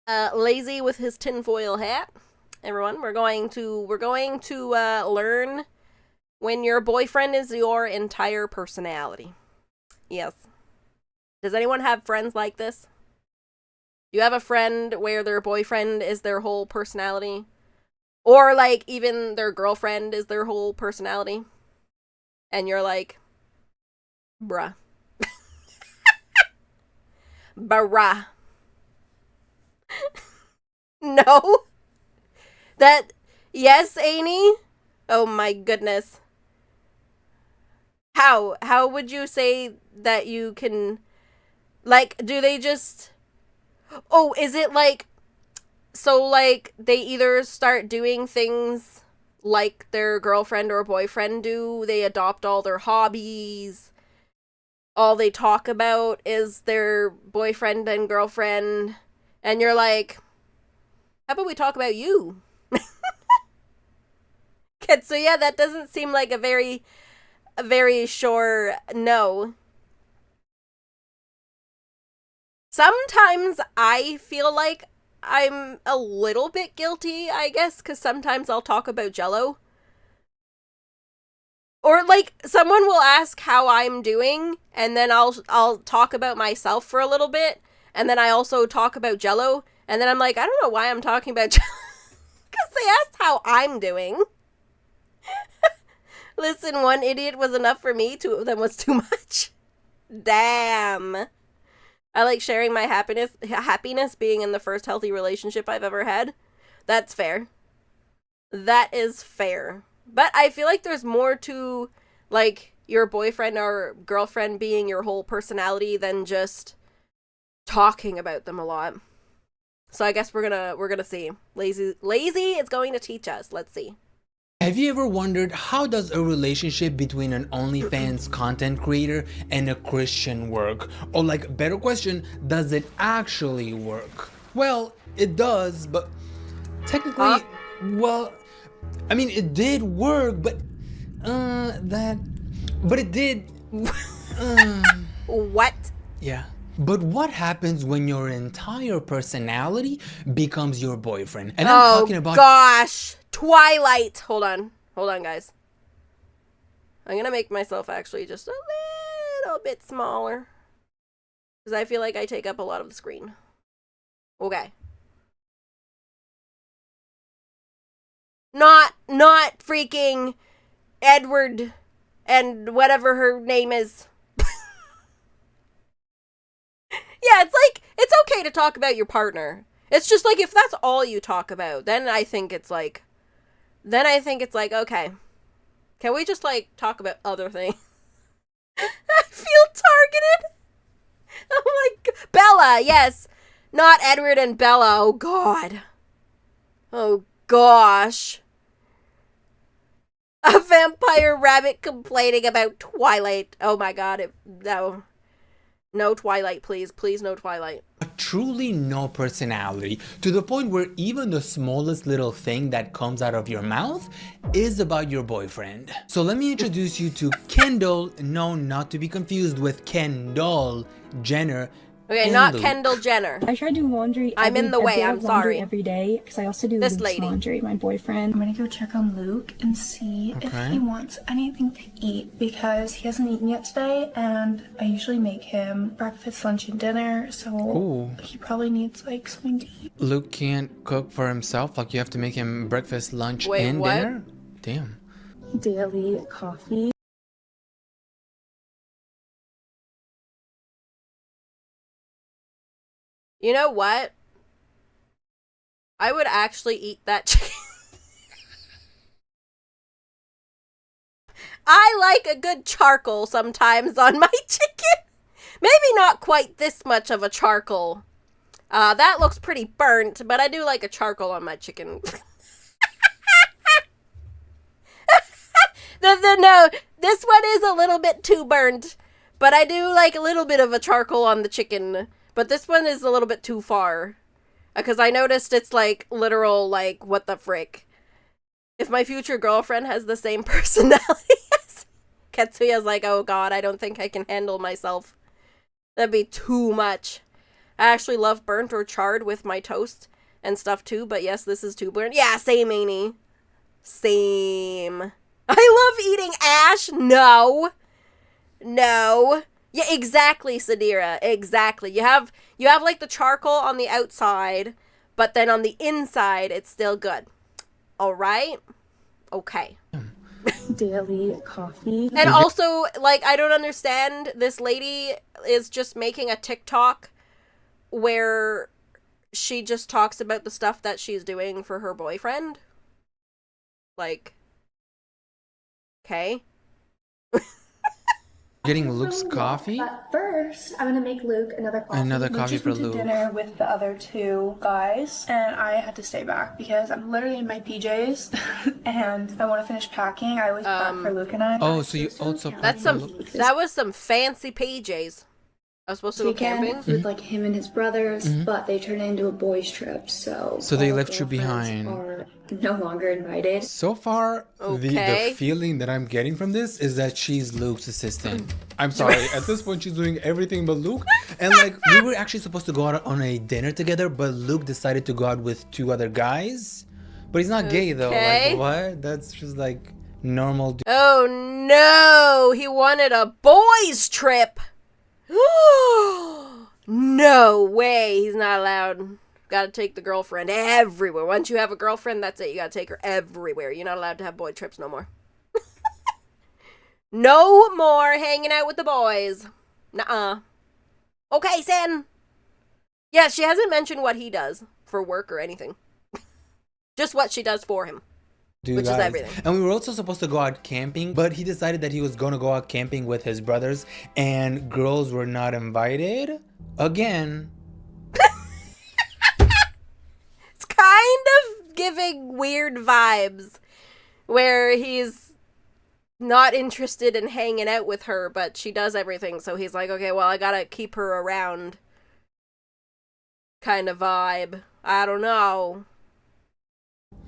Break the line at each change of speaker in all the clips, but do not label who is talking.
Layze with his tinfoil hat. Everyone, we're going to learn when your boyfriend is your entire personality. Yes. Does anyone have friends like this? Do you have a friend where their boyfriend is their whole personality? Or, like, even their girlfriend is their whole personality? And you're like, bruh. Bruh. No? That, yes, Amy? Oh my goodness. How would you say that you can, like, do they just, oh, is it like, so, like, they either start doing things like their girlfriend or boyfriend do, they adopt all their hobbies, all they talk about is their boyfriend and girlfriend, and you're like, how about we talk about you? So yeah, that doesn't seem like a very sure no. Sometimes I feel like I'm a little bit guilty, I guess, because sometimes I'll talk about Jello. Or like someone will ask how I'm doing, and then I'll talk about myself for a little bit, and then I also talk about Jello, and then I'm like, I don't know why I'm talking about Jello. Because they asked how I'm doing. Listen, one idiot was enough for me, two of them was too much. Damn. I like sharing my happiness being in the first healthy relationship I've ever had. That's fair. That is fair. But I feel like there's more to, like, your boyfriend or girlfriend being your whole personality than just talking about them a lot. So I guess we're gonna see. Layze is going to teach us. Let's see.
Have you ever wondered how does a relationship between an OnlyFans content creator and a Christian work? Or like, better question, does it actually work? Well, it does, but technically, well, I mean, it did work, but it did,
What?
yeah. But what happens when your entire personality becomes your boyfriend? And I'm talking about
gosh. Twilight. Hold on, guys. I'm gonna make myself actually just a little bit smaller. Because I feel like I take up a lot of the screen. Okay. Not freaking Edward and whatever her name is. Yeah, it's like, it's okay to talk about your partner. It's just like, if that's all you talk about, then I think it's like, okay. Can we just, like, talk about other things? I feel targeted. Oh my god. Bella, yes. Not Edward and Bella. Oh god. Oh gosh. A vampire rabbit complaining about Twilight. Oh my god. No. No Twilight, please. Please, no Twilight.
truly no personality, to the point where even the smallest little thing that comes out of your mouth is about your boyfriend. So let me introduce you to Kendall, no, not to be confused with Kendall Jenner.
Okay, not Luke. Kendall Jenner.
I try to do laundry.
I'm in the way, I'm sorry.
Every day, because I also do
this
Luke's
lady.
laundry, my boyfriend. I'm gonna go check on Luke and see if he wants anything to eat, because he hasn't eaten yet today, and I usually make him breakfast, lunch, and dinner, so he probably needs like something to eat.
Luke can't cook for himself? Like you have to make him breakfast, lunch, and
what?
dinner? Damn.
Daily coffee.
You know what? I would actually eat that chicken. I like a good charcoal sometimes on my chicken. Maybe not quite this much of a charcoal. That looks pretty burnt, but I do like a charcoal on my chicken. No, this one is a little bit too burnt, but I do like a little bit of a charcoal on the chicken. But this one is a little bit too far. Because I noticed it's like literal, like, what the frick. If my future girlfriend has the same personality as Katsuya's like, oh god, I don't think I can handle myself. That'd be too much. I actually love burnt or charred with my toast and stuff too, but yes, this is too burnt. Yeah, same, Amy. Same. I love eating ash. No. No. Yeah, exactly, Sadira. Exactly. You have like the charcoal on the outside, but then on the inside it's still good. All right? Okay.
Daily coffee.
And also, like, I don't understand, this lady is just making a TikTok where she just talks about the stuff that she's doing for her boyfriend. Like, okay.
Getting Luke's coffee?
But first, I'm gonna make Luke another coffee.
Another coffee
just
for
went to
Luke.
dinner with the other two guys, and I had to stay back because I'm literally in my PJs, and I want to finish packing. I always pack for Luke and I.
Oh, so you also
That was some fancy PJs. I was supposed to go camping.
With like him and his brothers, but they turned it into a boys' trip, so
they
all
left you
girlfriends
behind.
Are no longer invited.
So far,
Okay.
the feeling that I'm getting from this is that she's Luke's assistant. I'm sorry, at this point she's doing everything but Luke. And like, we were actually supposed to go out on a dinner together, but Luke decided to go out with 2 other guys. But he's not gay though.
Okay.
Like, what? That's just like normal.
Oh no! He wanted a boys' trip! No way! He's not allowed. Gotta take the girlfriend everywhere. Once you have a girlfriend, that's it. You gotta take her everywhere. You're not allowed to have boy trips no more. No more hanging out with the boys. Nuh-uh. Okay, Sin. Yeah, she hasn't mentioned what he does for work or anything. Just what she does for him. Which is everything.
And we were also supposed to go out camping, but he decided that he was going to go out camping with his brothers, and girls were not invited. Again.
It's kind of giving weird vibes where he's not interested in hanging out with her, but she does everything, so he's like, okay, well, I gotta keep her around kind of vibe. I don't know.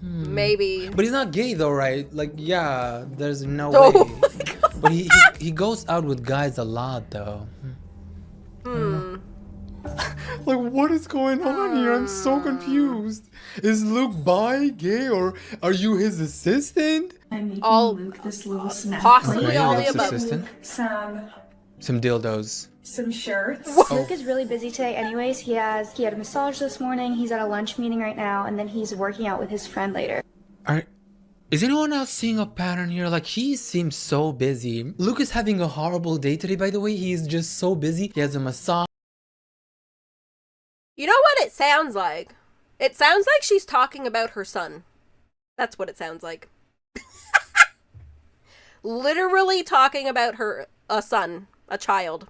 Maybe.
But he's not gay though, right? Like, yeah, there's no
Oh
way.
my God.
But he goes out with guys a lot though. Like, what is going on here? I'm so confused. Is Luke bi, gay, or are you his assistant?
I'm making
All-
Luke this little snack.
possibly
plate.
all
the
Luke
above. Assistant?
Some
Some
shirts.
Luke is really busy today anyways. He had a massage this morning, he's at a lunch meeting right now, and then he's working out with his friend later.
Is anyone else seeing a pattern here? Like, he seems so busy. Luke is having a horrible day today, by the way. He's just so busy. He has a massage.
You know what it sounds like? It sounds like she's talking about her son. That's what it sounds like. Literally talking about a son, a child.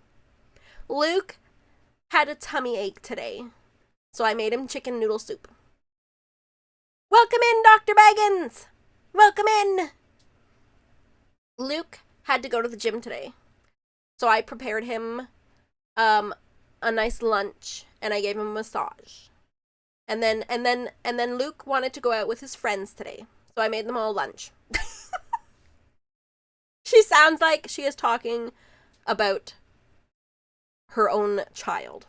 Luke had a tummy ache today, so I made him chicken noodle soup. Welcome in, Dr. Baggins! Welcome in! Luke had to go to the gym today, so I prepared him a nice lunch, and I gave him a massage. And then Luke wanted to go out with his friends today, so I made them all lunch. She sounds like she is talking about her own child.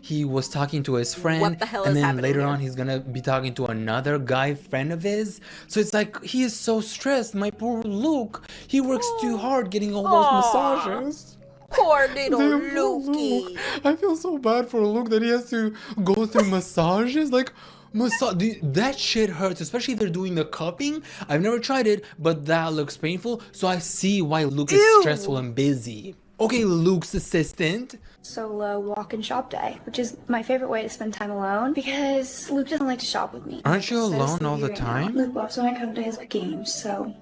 He was talking to his friend,
What the hell
and
is
then
happening
later
here?
on he's gonna be talking to another guy friend of his. So it's like, he is so stressed. My poor Luke, he works too hard getting all those massages.
Poor little
Damn, poor
Lukey.
Luke. I feel so bad for Luke that he has to go through massages. Like, that shit hurts, especially if they're doing the cupping. I've never tried it, but that looks painful. So I see why Luke is
Ew.
stressful and busy. Okay, Luke's assistant.
Solo walk and shop day, which is my favorite way to spend time alone because Luke doesn't like to shop with me.
Aren't you
So
alone all
sleepy
the
right now.
time?
Luke loves when I come to his games, so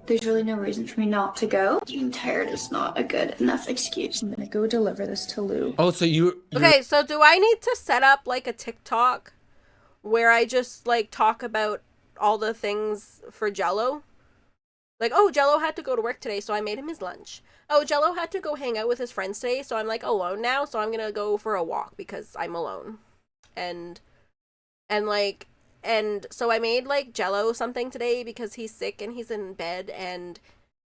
there's really no reason for me not to go. Being tired is not a good enough excuse. I'm gonna go deliver this to Luke.
Oh, so you're
Okay, so do I need to set up like a TikTok where I just like talk about all the things for Jello? Like, oh, Jello had to go to work today, so I made him his lunch. Oh, Jello had to go hang out with his friends today, so I'm like alone now, so I'm gonna go for a walk because I'm alone. And so I made like Jello something today because he's sick and he's in bed, and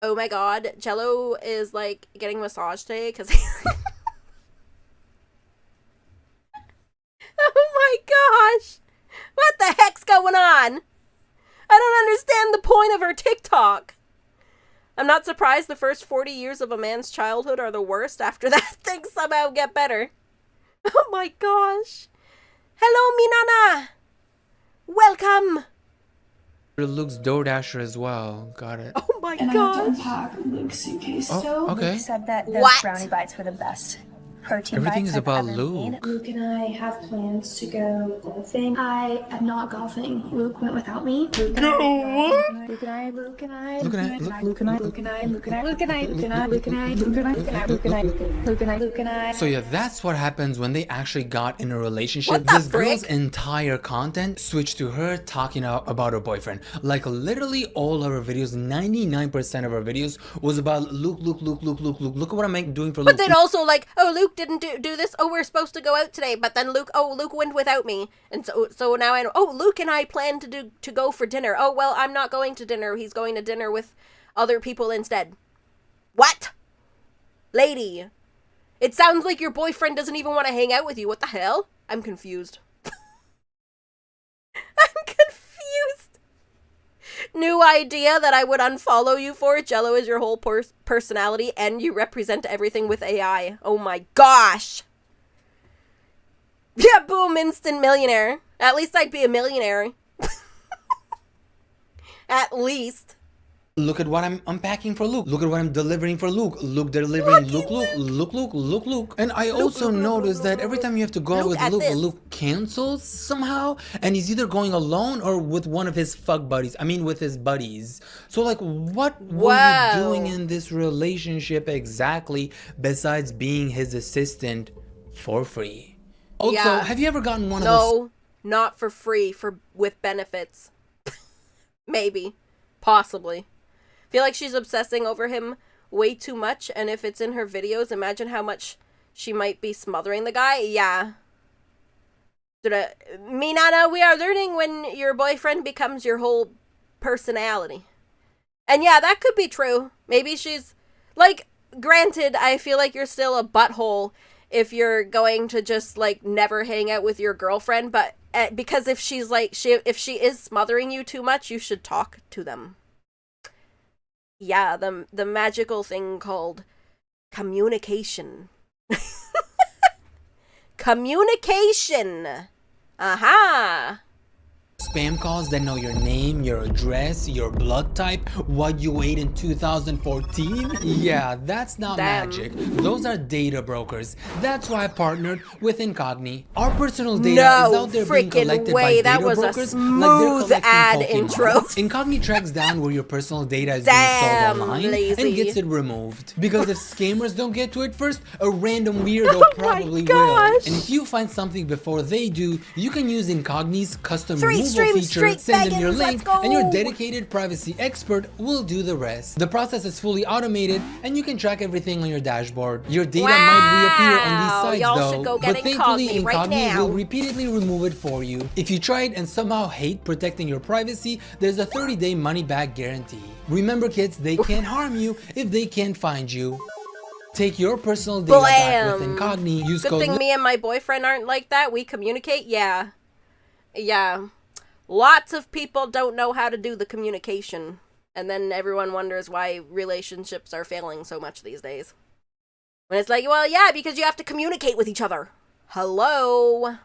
oh my god, Jello is like getting a massage today because Oh my gosh! What the heck's going on? I don't understand the point of her TikTok. I'm not surprised the first 40 years of a man's childhood are the worst. After that, things somehow get better. Oh my gosh. Hello, Minana. Welcome.
Luke's DoorDasher as well. Got it.
Oh my
And I have to
gosh.
unpack Luke's suitcase
Oh,
still.
okay.
Luke said that those
What?
brownie bites were the best protein
Everything
bites
is
I've
about
ever
Luke.
made.
Luke and I have plans to go golfing. I am not golfing. Luke went without me. Luke and I. Luke and I. Luke and I.
Luke and I.
Luke and I. Luke and I. Luke and I. Luke and I. Luke and I. Luke and I. Luke and I. Luke and I. Luke and I. Luke and I. Luke and I.
So yeah, that's what happens when they actually got in a relationship.
What the
This girl's
frick?
entire content switched to her talking about her boyfriend. Like literally all of her videos, 99% of her videos was about Luke. Look at what I'm doing for Luke.
But then also like, oh, Luke didn't do this. Oh, we're supposed to go out today. But then Luke went without me. And so now I know, oh, Luke and I plan to go for dinner. Oh, well, I'm not going to dinner. He's going to dinner with other people instead. What? Lady. It sounds like your boyfriend doesn't even want to hang out with you. What the hell? I'm confused. I'm confused. New idea that I would unfollow you for. Jello is your whole personality and you represent everything with AI. Oh my gosh. Yeah, boom, instant millionaire. At least I'd be a millionaire. At least.
Look at what I'm unpacking for Luke. Look at what I'm delivering for Luke. Luke delivering Luke. And I also noticed that every time you have to go out with Luke, Luke cancels somehow. And he's either going alone or with one of his fuck buddies. I mean, with his buddies. So like, what were you doing in this relationship exactly besides being his assistant for free? Also, have you ever gotten one of those?
No, not for free, with benefits. Maybe. Possibly. Feel like she's obsessing over him way too much, and if it's in her videos, imagine how much she might be smothering the guy. Yeah. Minana, we are learning when your boyfriend becomes your whole personality. And yeah, that could be true. Maybe she's, like, granted, I feel like you're still a butthole if you're going to just, like, never hang out with your girlfriend, but because if she's, like, if she is smothering you too much, you should talk to them. Yeah, the magical thing called communication. Communication! Aha!
Spam calls that know your name, your address, your blood type, what you ate in 2014? Yeah, that's not magic. Those are data brokers. That's why I partnered with Incogni. Our personal data is out there being collected by data
that was
brokers
a smooth ad intro.
Incogni tracks down where your personal data is being sold online and gets it removed. Because if scammers don't get to it first, a random weirdo probably will. And if you find something before they do, you can use Incogni's custom removal feature, send them your link, and your dedicated privacy expert will do the rest. The process is fully automated, and you can track everything on your dashboard. Your data might reappear on these sites though, but thankfully Incogni will repeatedly remove it for you. If you tried and somehow hate protecting your privacy, there's a 30-day money-back guarantee. Remember kids, they can't harm you if they can't find you. Take your personal data back with Incogni. Use
Good
code
thing me and my boyfriend aren't like that. We communicate. Yeah. Lots of people don't know how to do the communication. And then everyone wonders why relationships are failing so much these days. When it's like, well, yeah, because you have to communicate with each other. Hello?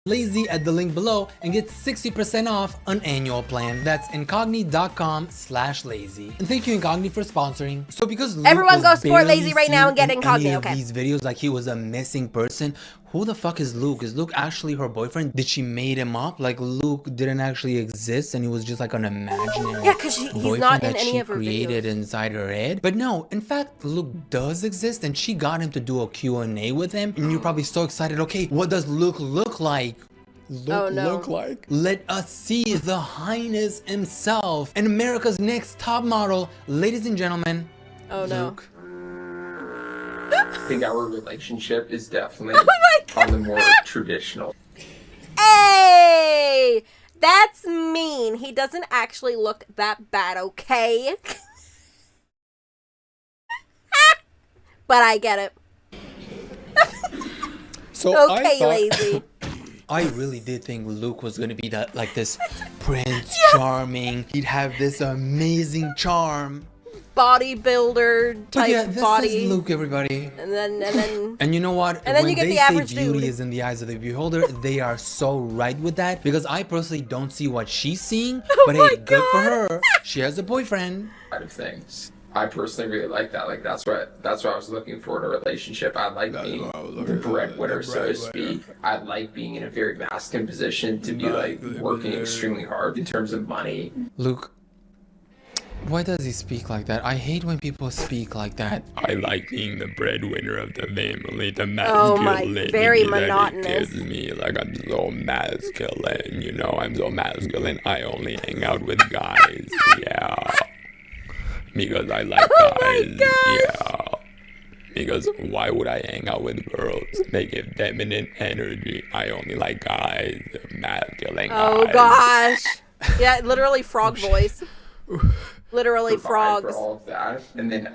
Layze at the link below and get 60% off an annual plan. That's incogni.com/Layze. And thank you Incogni for sponsoring. So because Luke
everyone go support
Layze
Layze right now and get Incogni, okay?
These videos like he was a missing person. Who the fuck is Luke? Is Luke actually her boyfriend? Did she made him up? Like Luke didn't actually exist and he was just like an imaginary
because he's not in any of her
created
videos.
inside her head. But no, in fact, Luke does exist and she got him to do a Q&A with him. And you're probably so excited. Okay, what does Luke look like? Look like? Let us see the highness himself and America's next top model, ladies and gentlemen.
Oh no.
Luke.
I think our relationship is definitely on the more traditional.
Hey! That's mean. He doesn't actually look that bad, okay? But I get it.
So
Okay, Layze.
I really did think Luke was gonna be that, like, this Prince Charming. He'd have this amazing charm.
Bodybuilder
But yeah,
type
this
body.
is Luke, everybody.
And
you know what?
And then
when
you get
they
the average
say beauty
dude.
is in the eyes of the beholder, they are so right with that. Because I personally don't see what she's seeing. But hey, good for her. She has a boyfriend.
Side of things. I personally really like that. Like that's what I was looking for in a relationship. I like being the breadwinner, so to speak. I like being in a very masculine position to be like working extremely hard in terms of money.
Luke, why does he speak like that? I hate when people speak like that.
I like being the breadwinner of the family, the
Oh my,
masculinity
very
that
monotonous.
it gives me. Like, I'm so masculine, you know, I'm so masculine. I only hang out with guys, yeah. Because I like guys, yeah. Because why would I hang out with girls? They give feminine energy. I only like guys, masculine
Oh
guys.
gosh. Yeah, literally frog voice. Literally
Provide
frogs.
for all of that, and then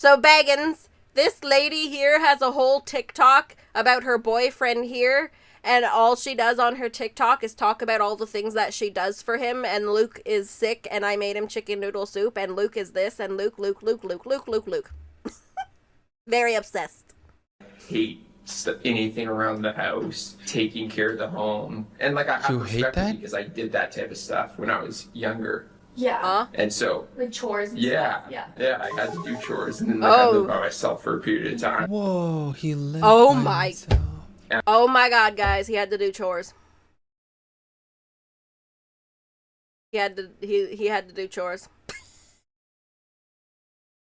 So Baggins, this lady here has a whole TikTok about her boyfriend here, and all she does on her TikTok is talk about all the things that she does for him, and Luke is sick, and I made him chicken noodle soup, and Luke is this, and Luke. Very obsessed.
hate anything around the house, taking care of the home, and like I have
You hate
respect
that?
because I did that type of stuff when I was younger,
Yeah.
Huh?
and so
Like chores and
yeah,
stuff. Yeah.
yeah, I had to do chores, and then like I lived by myself for a period of time.
Whoa, he lived
Oh
by
my-
himself.
Oh my god, guys, he had to do chores. He had to do chores.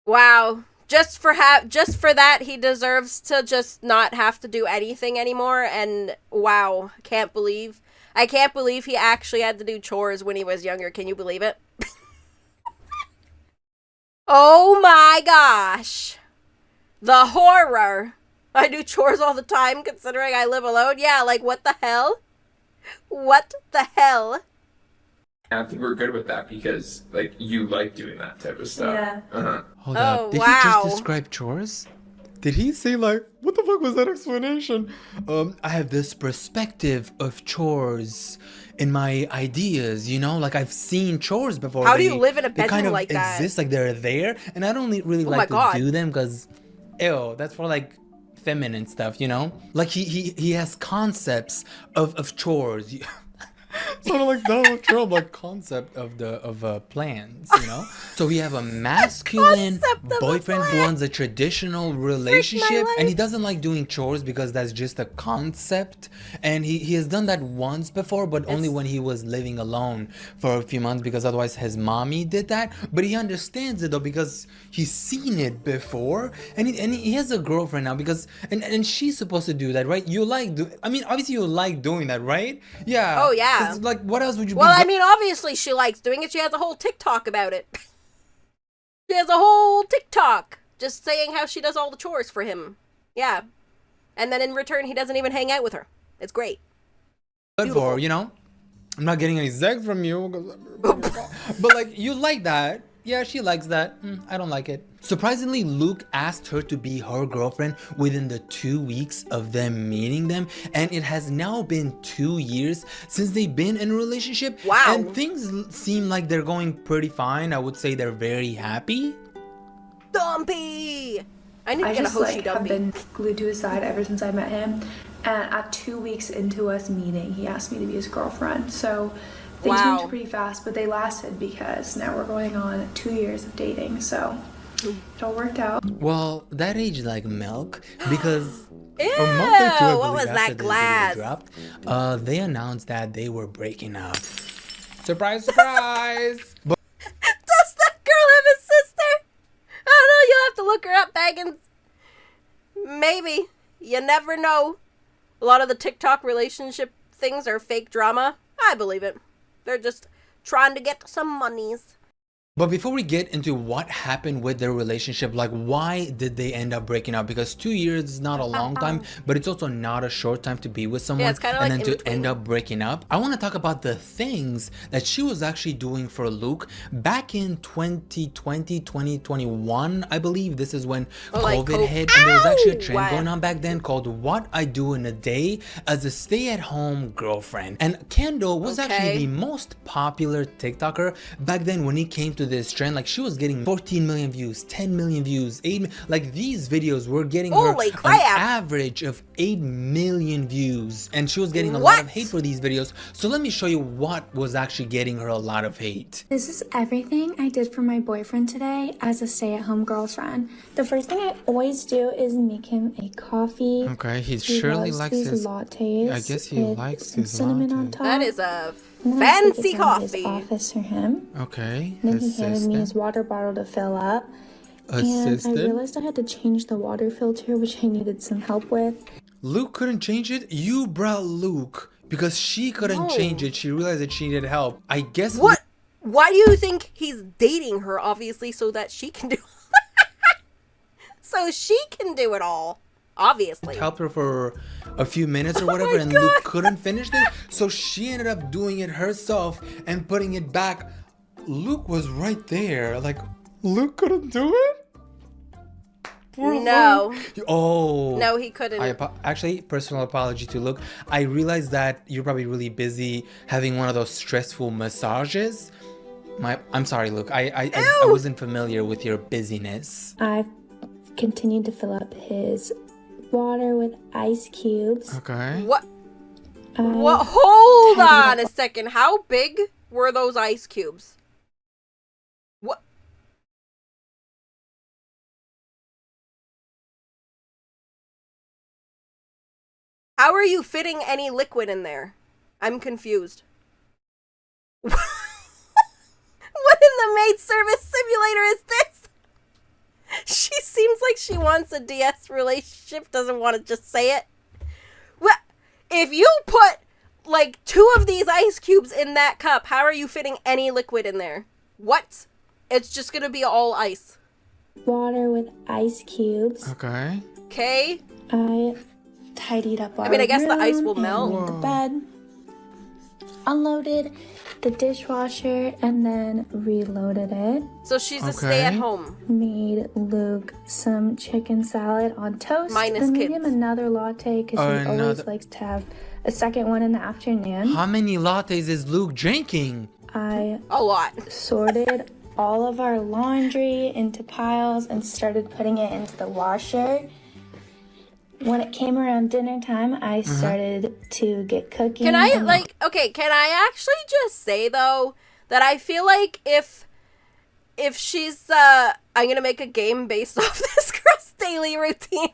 Wow. Just for that, he deserves to just not have to do anything anymore. And wow, I can't believe he actually had to do chores when he was younger. Can you believe it? Oh my gosh. The horror. I do chores all the time considering I live alone. Yeah, like what the hell? What the hell?
And I think we're good with that because like you like doing that type of stuff.
Yeah.
Hold
Oh,
up. Did he
wow.
just describe chores? Did he say, like, what the fuck was that explanation? I have this perspective of chores in my ideas, you know? Like, I've seen chores before.
How do you live in a
They kind
bedroom
of
like that?
exist, like they're there. And I don't really
Oh my
like
God.
to do them because, ew, that's for, like, feminine stuff, you know? Like, he has concepts of chores. Sort of like Donald Trump, like concept of plans, you know. So we have a masculine
Concept of a
boyfriend who
plan.
wants a traditional relationship, and he doesn't like doing chores because that's just a concept. And he has done that once before, but only when he was living alone for a few months, because otherwise his mommy did that. But he understands it though because he's seen it before, and he has a girlfriend now because and she's supposed to do that, right? You like I mean, obviously you like doing that, right? Yeah.
Oh, yeah.
'Cause, like, what else would you?
Well, I mean, obviously she likes doing it. She has a whole TikTok about it. She has a whole TikTok just saying how she does all the chores for him. Yeah. And then in return, he doesn't even hang out with her. It's great.
good
beautiful.
for, you know? I'm not getting any sex from you. But, like, you like that. Yeah, she likes that. I don't like it. Surprisingly, Luke asked her to be her girlfriend within the 2 weeks of them meeting them. And it has now been 2 years since they've been in a relationship.
Wow.
And things seem like they're going pretty fine. I would say they're very happy.
Dumpy! I need to
I
get a
just
Hoshi
have
Dumpy.
been glued to his side ever since I met him. And at 2 weeks into us meeting, he asked me to be his girlfriend. So things
Wow.
moved pretty fast, but they lasted because now we're going on 2 years of dating. So it all worked out.
Well, that aged like milk because
Ew,
a month or two, I
what
believe,
was
after
that
this video
glass?
dropped, they announced that they were breaking up. Surprise, surprise! But
Does that girl have a sister? I don't know. You'll have to look her up, Baggins. Maybe. You never know. A lot of the TikTok relationship things are fake drama. I believe it. They're just trying to get some monies.
But before we get into what happened with their relationship, like why did they end up breaking up? Because 2 years is not a long time, but it's also not a short time to be with someone
it's kinda
and
like
then
in
to
between.
end up breaking up. I want to talk about the things that she was actually doing for Luke back in 2020, 2021, I believe. This is when COVID hit, and there was actually a trend going on back then called What I Do in a Day as a stay-at-home girlfriend. And Kendall was actually the most popular TikToker back then when it came to this trend. Like she was getting 14 million views, 10 million views, 8 like these videos were getting her an average of 8 million views, and she was getting a lot of hate for these videos. So let me show you what was actually getting her a lot of hate.
This is everything I did for my boyfriend today as a stay-at-home girlfriend. The first thing I always do is make him a coffee.
Okay, he surely likes his
lattes.
I guess he likes his
cinnamon
latte.
on top.
That is a
And then
fancy
I
coffee.
His office for him.
Okay,
And then he handed me his water bottle to fill up. And I realized I had to change the water filter, which I needed some help with.
Luke couldn't change it? You brought Luke because she couldn't change it. She realized that she needed help. I guess.
What? Why do you think he's dating her? Obviously, so that she can do. So she can do it all. Obviously.
Helped her for a few minutes or whatever, and Luke couldn't finish it. So she ended up doing it herself and putting it back. Luke was right there. Like, Luke couldn't do it?
No.
Oh.
No, he couldn't.
Actually, personal apology to Luke. I realized that you're probably really busy having one of those stressful massages. I'm sorry, Luke. I wasn't familiar with your busyness.
I've continued to fill up his water with ice cubes.
Okay.
What? What? Hold on a second. How big were those ice cubes? What? How are you fitting any liquid in there? I'm confused. What in the maid service simulator is this? She seems like she wants a DS relationship, doesn't want to just say it. Well, if you put like 2 of these ice cubes in that cup, how are you fitting any liquid in there? What? It's just gonna be all ice.
Water with ice cubes.
Okay.
Okay.
I tidied up our
I guess the ice will
room,
melt.
made the bed, unloaded the dishwasher, and then reloaded it.
So she's a stay-at-home.
Made Luke some chicken salad on toast.
Minus
then made
kids.
him another latte because he always likes to have a second one in the afternoon.
How many lattes is Luke drinking?
I
A lot.
sorted all of our laundry into piles and started putting it into the washer. When it came around dinner time, I started to get cooking.
Can I can I actually just say though that I feel like if she's I'm gonna make a game based off this girl's daily routine.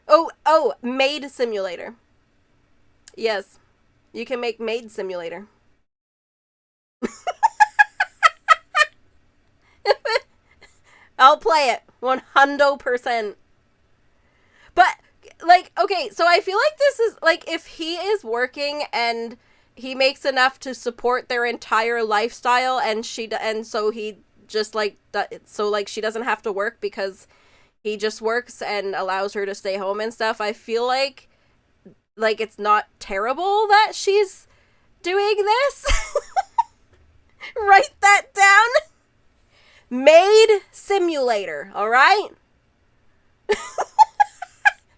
Oh, maid simulator. Yes. You can make maid simulator. I'll play it 100%. But like, okay, so I feel like this is like if he is working and he makes enough to support their entire lifestyle, and so he just like so like she doesn't have to work because he just works and allows her to stay home and stuff. I feel like it's not terrible that she's doing this. Write that down. Maid simulator, all right?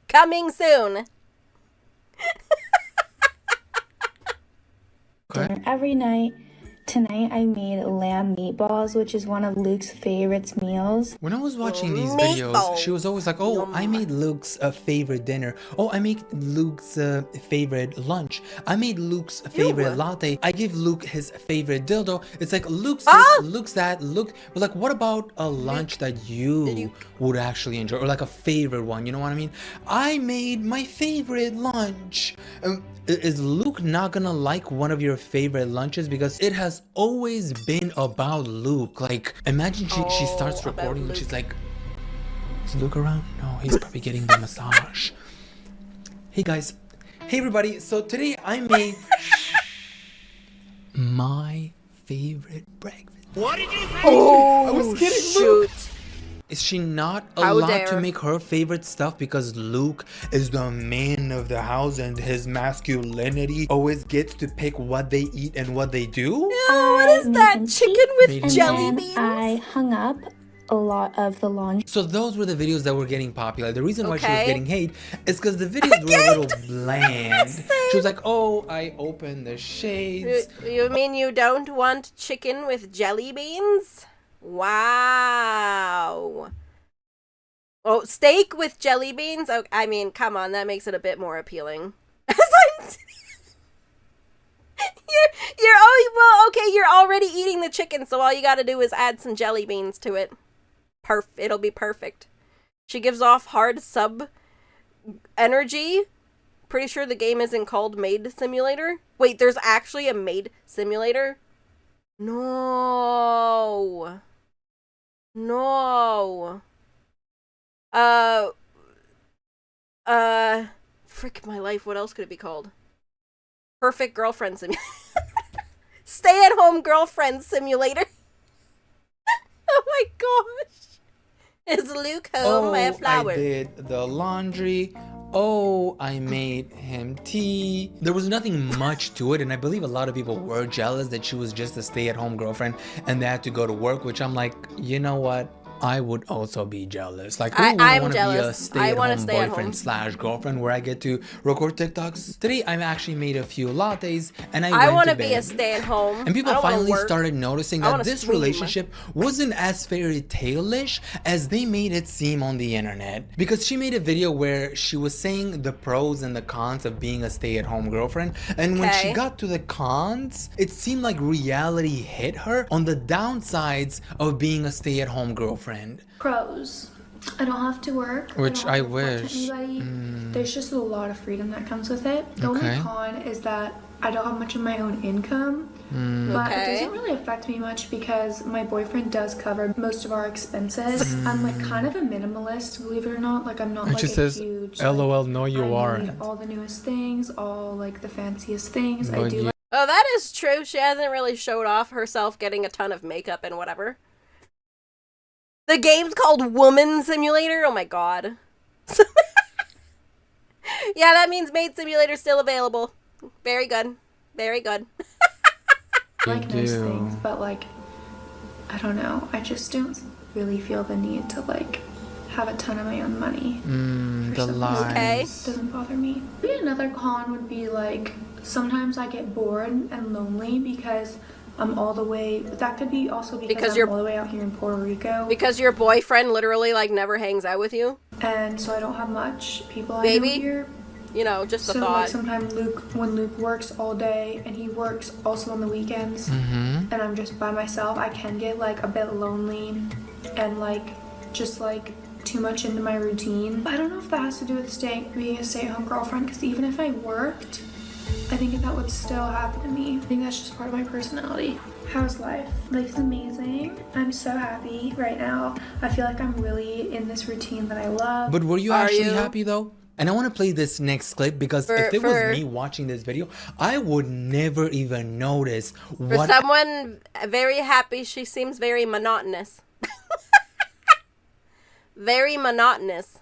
Coming soon.
dinner every night. Tonight I made lamb meatballs, which is one of Luke's favorite meals.
When I was watching these videos, she was always like, oh, I made Luke's favorite dinner. Oh, I made Luke's favorite lunch. I made Luke's favorite latte. I give Luke his favorite dildo. It's like, Luke's this, Luke's that, Luke. But like, what about a lunch that you would actually enjoy? Or like a favorite one, you know what I mean? I made my favorite lunch. Is Luke not gonna like one of your favorite lunches? Because it has always been about Luke. Like, imagine she starts recording and she's like, is Luke around? No, he's probably getting the massage. Hey guys. Hey everybody. So today I made my favorite breakfast.
Oh,
I was kidding,
shoot.
Is she not
How
allowed
dare.
to make her favorite stuff because Luke is the man of the house and his masculinity always gets to pick what they eat and what they do?
What is that? Chicken with jelly
and
beans?
I hung up a lot of the laundry.
So those were the videos that were getting popular. The reason why she was
Okay.
getting hate is because the videos were a little bland. She was like, oh, I opened the shades.
You mean you don't want chicken with jelly beans? Wow. Oh, steak with jelly beans? Oh, I mean, come on, that makes it a bit more appealing. You're already eating the chicken, so all you gotta do is add some jelly beans to it. It'll be perfect. She gives off hard sub energy. Pretty sure the game isn't called Maid Simulator. Wait, there's actually a Maid Simulator? No. No. Frick my life, what else could it be called? Perfect Girlfriend Simulator. Stay-at-home Girlfriend Simulator. Oh my gosh. Is Luke home? I have flowers.
I did the laundry. Oh, I made him tea. There was nothing much to it, and I believe a lot of people were jealous that she was just a stay-at-home girlfriend and they had to go to work, which I'm like, you know what? I would also be jealous. Like, who would want to be a stay-at-home boyfriend slash girlfriend where I get to record TikToks? Today, I've actually made a few lattes and I
want to
went to
be
bed.
a stay-at-home.
And people finally started noticing that this
stream.
relationship wasn't as fairy tale-ish as they made it seem on the internet. Because she made a video where she was saying the pros and the cons of being a stay-at-home girlfriend. And when she got to the cons, it seemed like reality hit her on the downsides of being a stay-at-home girlfriend.
Pros. I don't have to work.
Which I
don't have to report
wish.
to anybody. There's just a lot of freedom that comes with it. The only con is that I don't have much of my own income. But it doesn't really affect me much because my boyfriend does cover most of our expenses. I'm like kind of a minimalist, believe it or not. Like I'm not like a huge
LOL, no you
I need all the newest things, all like the fanciest things. I do like
Oh, that is true. She hasn't really showed off herself getting a ton of makeup and whatever. The game's called Woman Simulator? Oh my god. Yeah, that means Maid Simulator's still available. Very good. Very good.
nice things, but like I don't know. I just don't really feel the need to like have a ton of my own money.
The lies.
Okay.
Doesn't bother me. Maybe another con would be like sometimes I get bored and lonely because I'm all the way. That could be also because I'm all the way out here in Puerto Rico.
Because your boyfriend literally like never hangs out with you.
And so I don't have much people I know here.
You know, just a
so
thought.
Like sometimes when Luke works all day and he works also on the weekends, and I'm just by myself, I can get like a bit lonely and like just like too much into my routine. I don't know if that has to do with being a stay-at-home girlfriend, because even if I worked, I think that would still happen to me. I think that's just part of my personality. How's life? Life's amazing. I'm so happy right now. I feel like I'm really in this routine that I love.
But were you actually happy though? And I want to play this next clip because if it was me watching this video, I would never even notice what...
For someone very happy, she seems very monotonous. Very monotonous.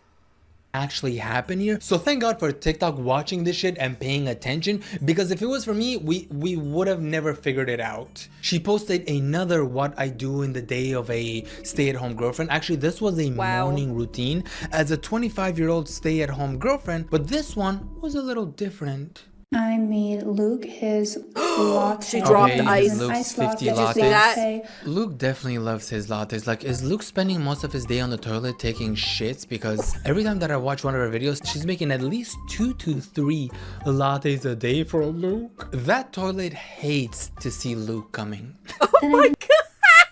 Actually happen here. So thank God for TikTok watching this shit and paying attention, because if it was for me, we would have never figured it out. She posted another what I do in the day of a stay-at-home girlfriend. Actually, this was a morning routine as a 25-year-old stay-at-home girlfriend, but this one was a little different.
I made Luke his latte.
She dropped ice.
Luke's 50
Did you see that?
Luke definitely loves his lattes. Like, is Luke spending most of his day on the toilet taking shits? Because every time that I watch one of her videos, she's making at least 2 to 3 lattes a day for Luke. That toilet hates to see Luke coming.
Oh my god!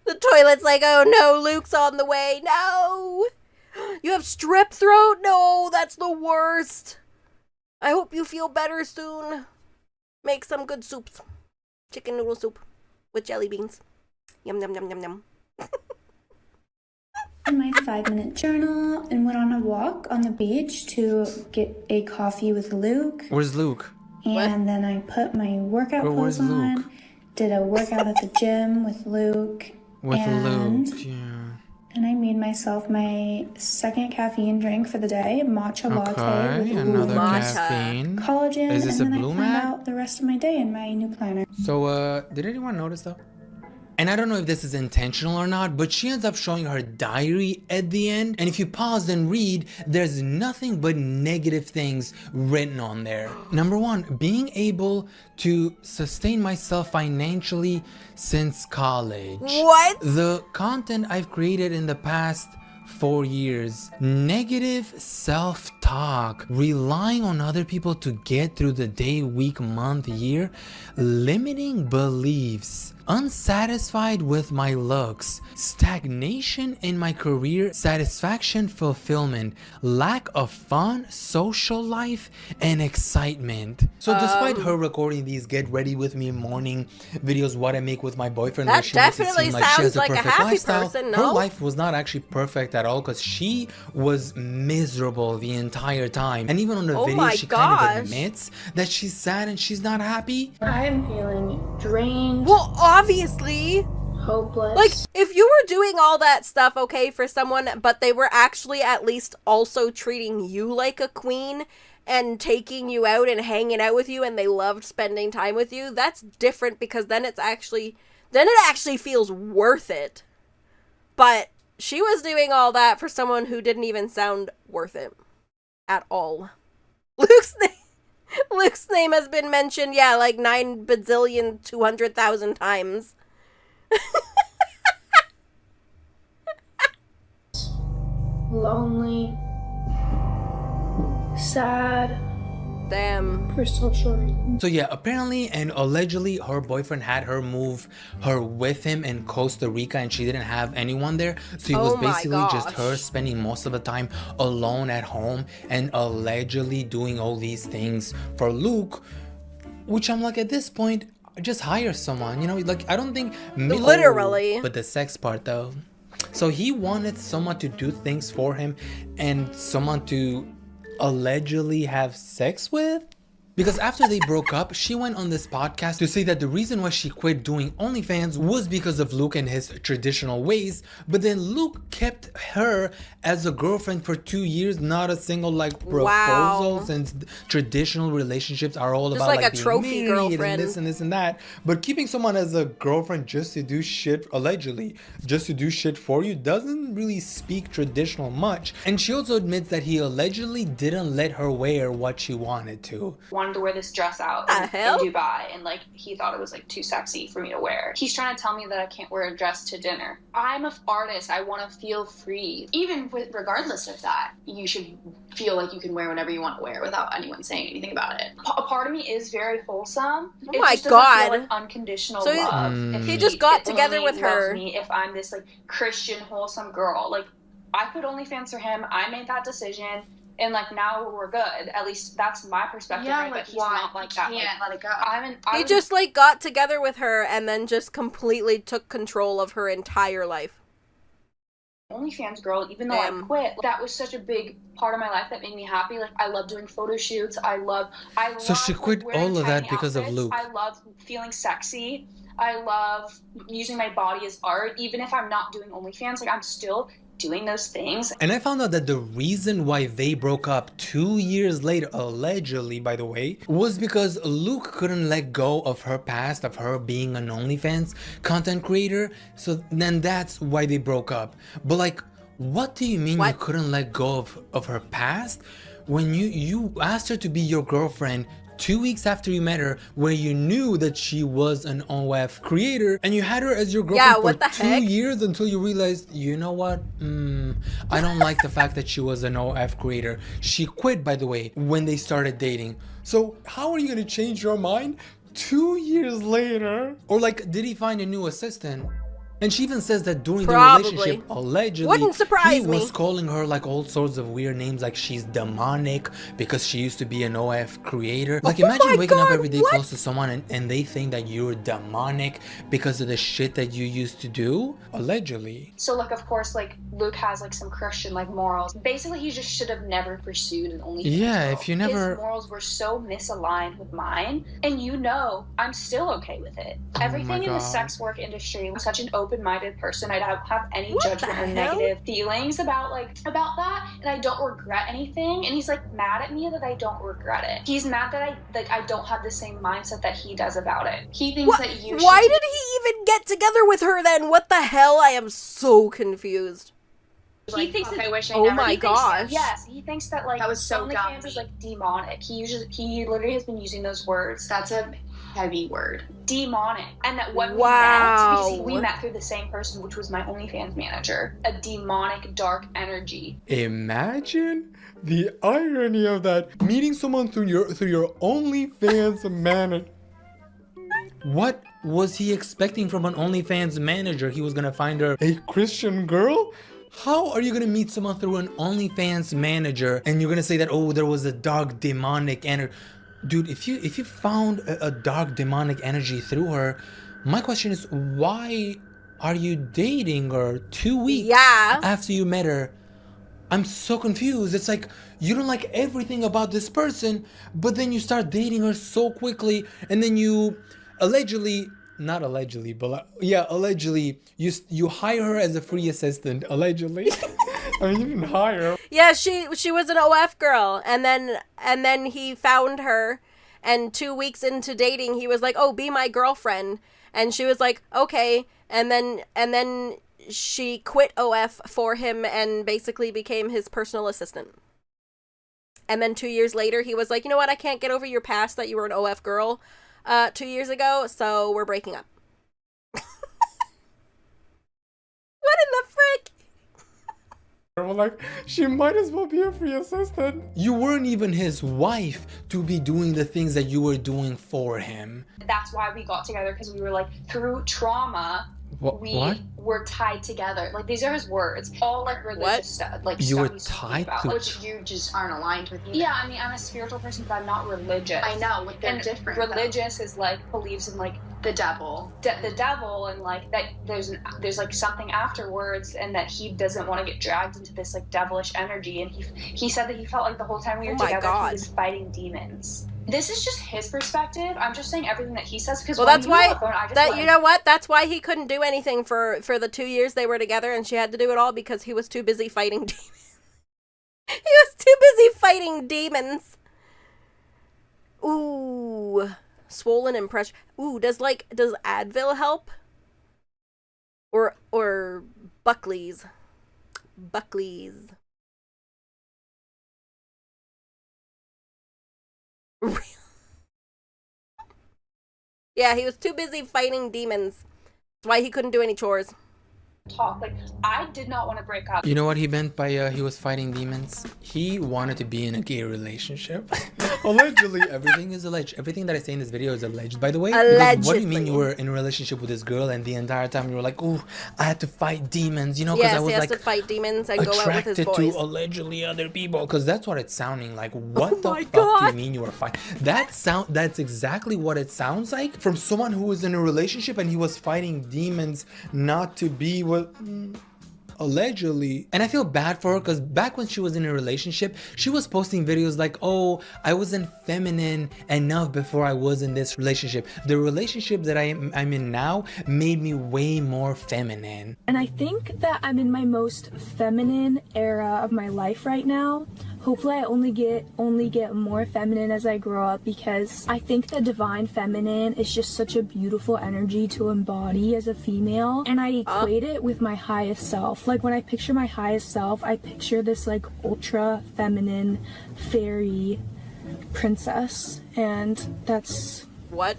The toilet's like, oh no, Luke's on the way. No! You have strep throat? No, that's the worst. I hope you feel better soon. Make some good soups. Chicken noodle soup with jelly beans. Yum, yum, yum, yum, yum.
My 5-minute journal and went on a walk on the beach to get a coffee with Luke.
Where's Luke?
And then I put my workout clothes
where's Luke?
on
did a workout at the gym with Luke. And I made myself my second caffeine drink for the day, matcha latte with
another
matcha.
caffeine.
collagen,
Is this
and
a
then
blue
I planned
mat?
out the rest of my day in my new planner.
So, did anyone notice though? And I don't know if this is intentional or not, but she ends up showing her diary at the end. And if you pause and read, there's nothing but negative things written on there. Number one, being able to sustain myself financially since college.
What?
The content I've created in the past 4 years. Negative self-talk, relying on other people to get through the day, week, month, year, limiting beliefs, unsatisfied with my looks, stagnation in my career, satisfaction, fulfillment, lack of fun, social life, and excitement. So despite her recording these get ready with me morning videos, what I make with my boyfriend,
That
where she makes it
definitely
seem like she
sounds
has a
like a
perfect
happy
lifestyle,
person,
her
no?
life was not actually perfect at all, because she was miserable the entire time. And even on the
Oh
video,
my
she kind
gosh.
of admits that she's sad and she's not happy.
I'm feeling drained,
Well, obviously.
hopeless.
Like, if you were doing all that stuff, okay, for someone, but they were actually at least also treating you like a queen and taking you out and hanging out with you and they loved spending time with you, that's different, because then it actually feels worth it. But she was doing all that for someone who didn't even sound worth it at all. Luke's name has been mentioned, yeah, like 9,200,000 times.
lonely, sad,
Damn.
for social reasons.
So yeah, apparently and allegedly her boyfriend had her move her with him in Costa Rica and she didn't have anyone there. So it was
Oh my
basically just her
gosh.
spending most of the time alone at home and allegedly doing all these things for Luke, which I'm like, at this point, just hire someone, you know? Like, I don't think...
Literally.
Oh, but the sex part though. So he wanted someone to do things for him and someone to allegedly have sex with? Because after they broke up, she went on this podcast to say that the reason why she quit doing OnlyFans was because of Luke and his traditional ways, but then Luke kept her as a girlfriend for 2 years, not a single like proposal,
Wow.
since traditional relationships are all
Just
about
like a
being
trophy
married
girlfriend.
and this and that. But keeping someone as a girlfriend just to do shit, allegedly, just to do shit for you, doesn't really speak traditional much. And she also admits that he allegedly didn't let her wear what she wanted to.
Wanted to wear this dress out
The
in
hell?
Dubai, and like he thought it was like too sexy for me to wear. He's trying to tell me that I can't wear a dress to dinner. I'm an artist. I want to feel free. Even regardless of that, you should feel like you can wear whatever you want to wear without anyone saying anything about it. A part of me is very wholesome.
Oh
It
my
just doesn't
God.
feel like unconditional
So he-
love. If
he just got together
only
with
loves
her.
me if I'm this like Christian wholesome girl. Like I put OnlyFans for him. I made that decision. And like now we're good. At least that's my perspective.
Yeah,
right?
like
But he's
why?
not like that.
Can't
Like,
let it go.
He just like got together with her and then just completely took control of her entire life.
OnlyFans girl, even though
Damn.
I quit, that was such a big part of my life that made me happy. Like I love doing photo shoots. I love
So she
like,
quit
wearing
all of that
tiny
because of
outfits.
Luke.
I love feeling sexy. I love using my body as art. Even if I'm not doing OnlyFans, like I'm still doing those things.
And I found out that the reason why they broke up 2 years later, allegedly by the way, was because Luke couldn't let go of her past, of her being an OnlyFans content creator. So then that's why they broke up. But like, what do you mean you
What?
couldn't let go of her past? When you asked her to be your girlfriend 2 weeks after you met her, where you knew that she was an OF creator, and you had her as your girlfriend for
what the
2
heck?
years until you realized, you know what? I don't like the fact that she was an OF creator. She quit, by the way, when they started dating. So how are you gonna change your mind 2 years later? Or like, did he find a new assistant? And she even says that during
Probably.
the relationship, allegedly,
Wouldn't surprise
he was
me.
calling her like all sorts of weird names, like she's demonic because she used to be an OF creator. Like, imagine
my
waking up
God,
every day
what?
close to someone and they think that you're demonic because of the shit that you used to do, allegedly.
So, like, of course, like, Luke has, like, some Christian, like, morals. Basically, he just should have never pursued an OnlyFans
Yeah,
girl.
if you never...
His morals were so misaligned with mine, and you know, I'm still okay with it. Everything in the sex work industry, I'm such an open-minded person. I don't have any judgment or negative feelings about that, and I don't regret anything. And he's, like, mad at me that I don't regret it. He's mad that I don't have the same mindset that he does about it. He thinks that you should...
Why did he even get together with her then? What the hell? I am so confused.
He thinks that,
I wish I
oh
never.
my gosh.
Yes, he thinks that, like,
That was so
OnlyFans is, like, demonic. He literally has been using those words.
That's a heavy word.
Demonic. And that when
Wow.
we met, because we met through the same person, which was my OnlyFans manager, a demonic, dark energy.
Imagine the irony of that. Meeting someone through your OnlyFans manager.
What was he expecting from an OnlyFans manager? He was gonna find her
A Christian girl?
How are you gonna meet someone through an OnlyFans manager and you're gonna say that, oh, there was a dark demonic energy? Dude, if you found a dark demonic energy through her, my question is, why are you dating her 2 weeks after you met her? I'm so confused. It's like you don't like everything about this person, but then you start dating her so quickly, and then you allegedly, not allegedly, but yeah, allegedly, you hire her as a free assistant. Allegedly.
I mean, you didn't hire her.
Yeah, she was an OF girl, and then he found her, and 2 weeks into dating, he was like, "Oh, be my girlfriend," and she was like, "Okay," and then she quit OF for him and basically became his personal assistant. And then 2 years later, he was like, "You know what? I can't get over your past that you were an OF girl 2 years ago, so we're breaking up." What in the frick?
Well, like, she might as well be a free assistant.
You weren't even his wife to be doing the things that you were doing for him.
That's why we got together, because we were like, through trauma, we were tied together. Like, these are his words. All, like, religious stuff. Like,
You
stuff
were
he's talking
tied
about.
to-
Which you just aren't aligned with either.
Yeah, I mean, I'm a spiritual person, but I'm not religious.
I know, but they're
and
different.
religious is, like, believes in, like,
The devil.
the devil, and, like, that there's like something afterwards, and that he doesn't want to get dragged into this, like, devilish energy. And he said that he felt like the whole time we were
Oh my
together,
God.
he was fighting demons. This is just his perspective. I'm just saying everything that he says, because
Well,
when
that's
we were on
why
the phone, I just
that
wanted-
you know what? That's why he couldn't do anything for the 2 years they were together, and she had to do it all because he was too busy fighting demons. He was too busy fighting demons. Ooh, swollen impression. Ooh, does Advil help? Or Buckley's? Buckley's. Yeah, he was too busy fighting demons. That's why he couldn't do any chores.
talk. Like, I did not want to break up.
You know what he meant by he was fighting demons? He wanted to be in a gay relationship. Allegedly. Everything is alleged. Everything that I say in this video is alleged, by the way. Because what do you mean you were in a relationship with this girl and the entire time you were like, oh, I had to fight demons, you know, because
Yes,
I was
he has
like
to fight demons and go out with his
attracted
boys.
to allegedly other people, because that's what it's sounding like. What the
my
fuck do
God.
you mean you were fighting? That's exactly what it sounds like from someone who was in a relationship and he was fighting demons not to be what allegedly. And I feel bad for her because back when she was in a relationship, she was posting videos like, oh, I wasn't feminine enough before I was in this relationship. The relationship that I'm in now made me way more feminine.
And I think that I'm in my most feminine era of my life right now. Hopefully I only get more feminine as I grow up, because I think the divine feminine is just such a beautiful energy to embody as a female, and I equate it with my highest self. Like when I picture my highest self, I picture this like ultra feminine fairy princess, and that's what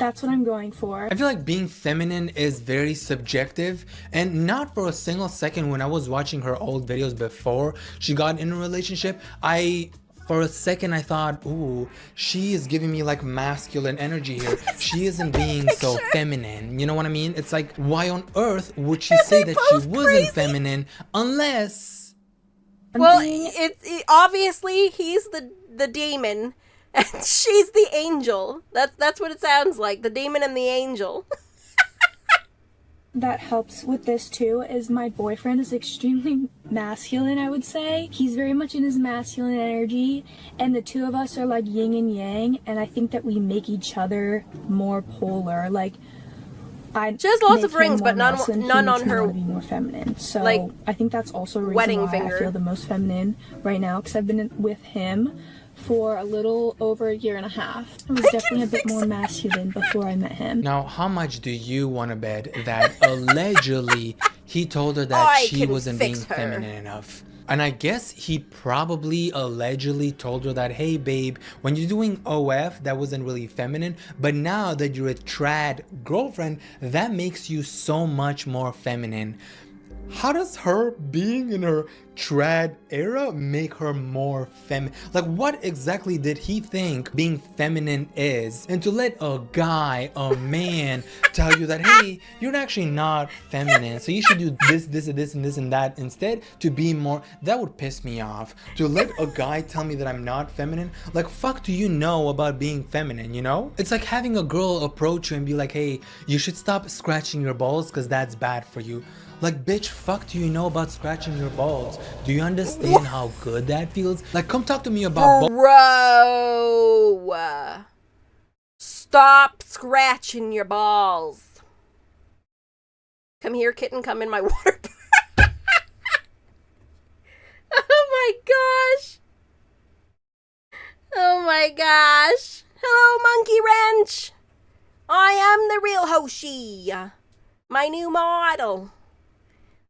I'm going for.
I feel like being feminine is very subjective, and not for a single second when I was watching her old videos before she got in a relationship, I For a second, I thought, ooh, she is giving me like masculine energy here. She isn't being so feminine. You know what I mean? It's like, why on earth would she say that she wasn't feminine unless...
Well, obviously he's the demon and she's the angel. That's what it sounds like. The demon and the angel.
That helps with this too is my boyfriend is extremely masculine, I would say. He's very much in his masculine energy, and the two of us are like yin and yang, and I think that we make each other more polar. Like,
she has lots of rings, but none on her.
To be more feminine, so
like,
I think that's also a reason
wedding
why
finger.
I feel the most feminine right now, because I've been with him for a little over a year and a half. I was definitely a bit more masculine before I met him.
Now, how much do you want to bet that allegedly he told her that she wasn't being feminine enough? And I guess he probably allegedly told her that, hey babe, when you're doing OF, that wasn't really feminine, but now that you're a trad girlfriend, that makes you so much more feminine. How does her being in her trad era make her more feminine? Like, what exactly did he think being feminine is? And to let a guy, a man, tell you that, hey, you're actually not feminine, so you should do this, this, and this, and this, and that instead to be more, that would piss me off. To let a guy tell me that I'm not feminine, like, fuck do you know about being feminine, you know? It's like having a girl approach you and be like, hey, you should stop scratching your balls because that's bad for you. Like, bitch, fuck do you know about scratching your balls? Do you understand how good that feels? Like, come talk to me about
Bro! Stop scratching your balls. Come here, kitten, come in my water. Oh my gosh. Oh my gosh. Hello, Monkey Wrench. I am the real Hoshi. My new model.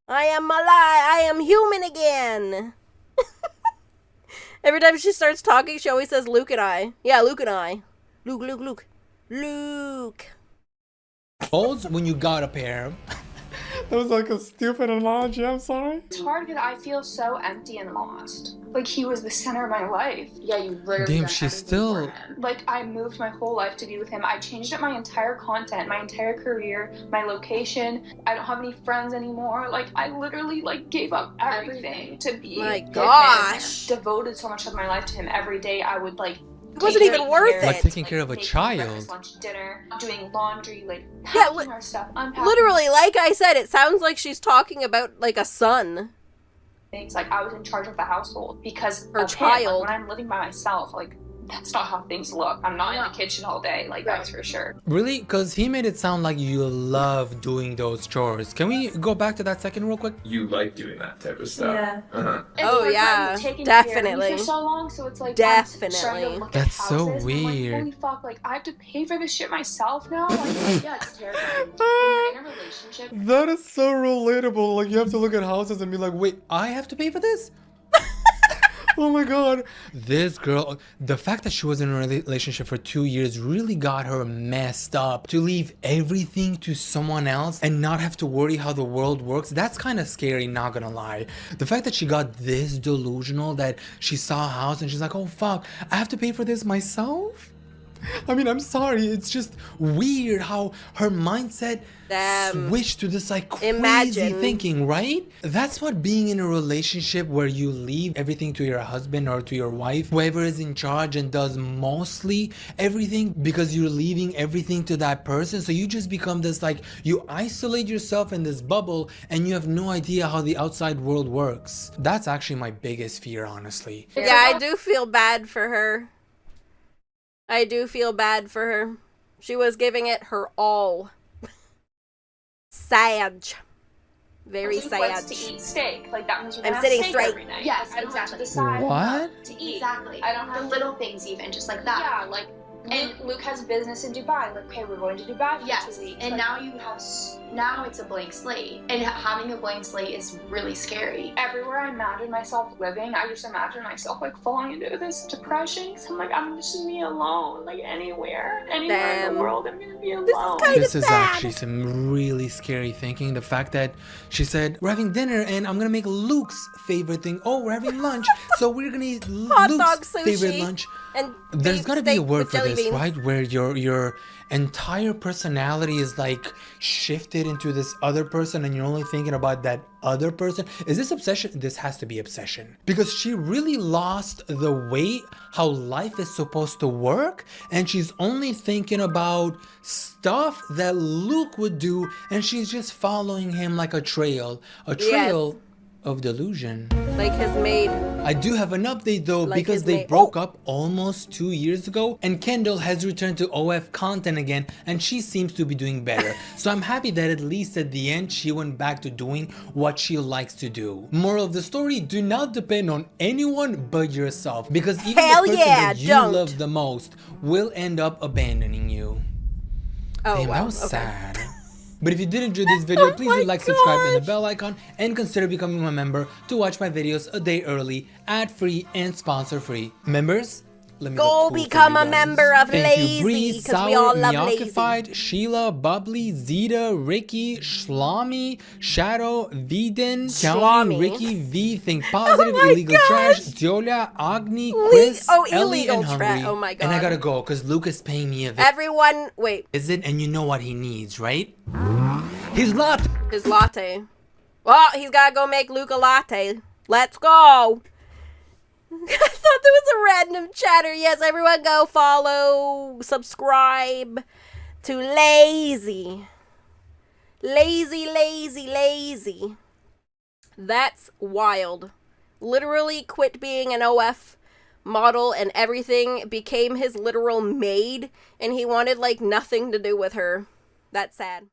I am alive. I am human again. Every time she starts talking, she always says Luke and I. Yeah, Luke and I. Luke.
balls when you got a pair? That was like a stupid analogy, I'm sorry.
It's hard because I feel so empty and lost. Like, he was the center of my life. Yeah, you literally
Damn, she's still...
Like, I moved my whole life to be with him. I changed up my entire content, my entire career, my location. I don't have any friends anymore. Like, I literally, like, gave up everything to be
my
with
gosh.
him. Devoted so much of my life to him. Every day I would, like...
It wasn't even worth it.
Like taking care of a child.
Lunch, dinner, doing laundry, like
Yeah,
packing our stuff, unpacking.
literally, like I said, it sounds like she's talking about like a son.
Things like I was in charge of the household because
Her
of
child.
him. Like, when I'm living by myself, like that's not how things look. I'm not in the kitchen all day, like that's for sure.
Really? Because he made it sound like you love doing those chores. Can we go back to that second real quick?
You like doing that type of stuff.
Yeah.
Uh-huh.
Oh, yeah, definitely.
For so long, so it's like
Definitely.
That's so weird.
Holy fuck! Like I have to pay for this shit myself now. Like, yeah, it's terrifying. When you're in a relationship.
That is so relatable. Like, you have to look at houses and be like, wait, I have to pay for this? Oh my god. This girl, the fact that she was in a relationship for 2 years really got her messed up. To leave everything to someone else and not have to worry how the world works, that's kind of scary, not gonna lie. The fact that she got this delusional that she saw a house and she's like, oh fuck, I have to pay for this myself? I mean, I'm sorry, it's just weird how her mindset switched to this like crazy thinking, right? That's what being in a relationship where you leave everything to your husband or to your wife, whoever is in charge and does mostly everything, because you're leaving everything to that person. So you just become this like, you isolate yourself in this bubble and you have no idea how the outside world works. That's actually my biggest fear, honestly.
Yeah, I do feel bad for her. I do feel bad for her. She was giving it her all. Sad. Very sad.
To eat steak, like that means we're
I'm
gonna
sitting
have steak
straight.
every night.
Yes,
I don't have to
exactly.
decide
What?
to eat.
Exactly.
I don't have
the little things even, just like that.
Yeah, like And Luke has business in Dubai. Like, okay, we're going to Dubai for
Yes,
2 weeks.
and
Like,
now you have, now it's a blank slate. And having a blank slate is really scary.
everywhere I imagine myself living, I just imagine myself like falling into this depression. Cause I'm like, I'm just gonna be alone. Like anywhere in
Damn.
the world, I'm gonna be alone.
This is kind
This
of
is
sad.
actually some really scary thinking. The fact that she said, we're having dinner and I'm gonna make Luke's favorite thing. Oh, we're having lunch, so we're gonna eat
Hot
Luke's
dog sushi.
favorite lunch.
And
There's
beef
gotta be a
steak
word
with
for
jelly
this,
beans.
right? Where your entire personality is like shifted into this other person and you're only thinking about that other person. Is this obsession? This has to be obsession. Because she really lost the way how life is supposed to work, and she's only thinking about stuff that Luke would do, and she's just following him like a trail of delusion.
Like his maid.
I do have an update though,
Like
because
his
they
mate.
broke up almost 2 years ago, and Kendall has returned to OF content again, and she seems to be doing better. So I'm happy that at least at the end she went back to doing what she likes to do. Moral of the story, do not depend on anyone but yourself, because even
Hell
the person
yeah,
that you
don't.
love the most will end up abandoning you.
Oh,
Damn,
wow.
that was
Okay.
sad. But if you did enjoy this video, please
my
do like, subscribe, and the
gosh.
bell icon, and consider becoming a member to watch my videos a day early, ad-free, and sponsor-free. Members, let me
Go
look cool for
become
you
a
guys.
member of
Thank
Layze,
you, Bree,
'cause
Sour,
we all love
Meowkified, Sheila, Bubbly, Zeta, Ricky, Shlami, Shadow, Viden, County,
Shlami.
Ricky, V, Think Positive,
Oh my
Illegal Trash,
gosh.
Diola, Agni, Chris,
oh,
Ellie,
Illegal
and Hungry.
Trash. Oh my
And I
God.
gotta go, because Luke is paying me a visit.
Everyone, wait.
And you know what he needs, right? His latte.
His latte. Well, he's gotta go make Luke a latte. Let's go. I thought there was a random chatter. Yes, everyone go follow, subscribe to Layze. Layze. That's wild. Literally quit being an OF model and everything, became his literal maid, and he wanted like nothing to do with her. That's sad.